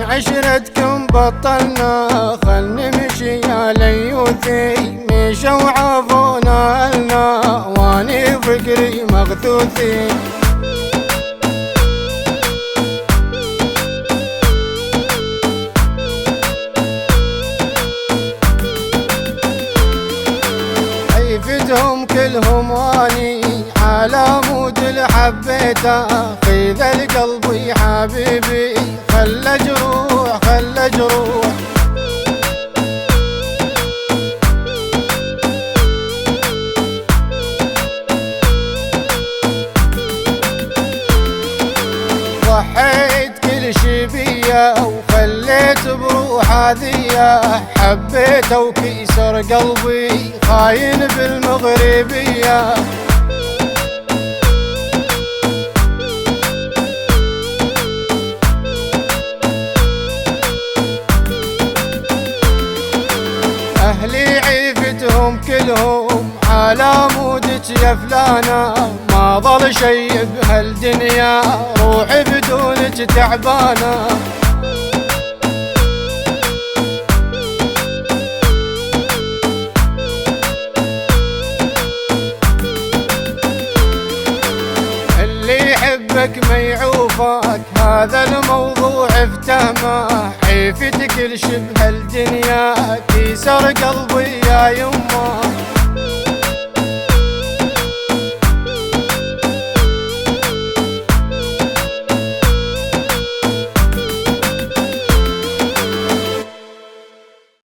من عشرتكم بطلنا خل نمشي يا ليوثي، مشوا عافونا لنا واني فكري مغثوثي. عيفتهم كلهم واني على مود الحبيته، في ذا القلب يا حبيبي خل جروح خل جروح. ضحيت كل شي بيا وخليت بروح هذية، حبيته وكسر قلبي خاين بالمغربية. أهلي عيفتهم كلهم على مودك يا فلانة، ما ظل شي بهالدنيا روحي بدونك تعبانة. اللي يحبك ما يعوفك هذا الموضوع افتهمه، عيفتك كل شبه الدنيا كسر قلبي يا يمه.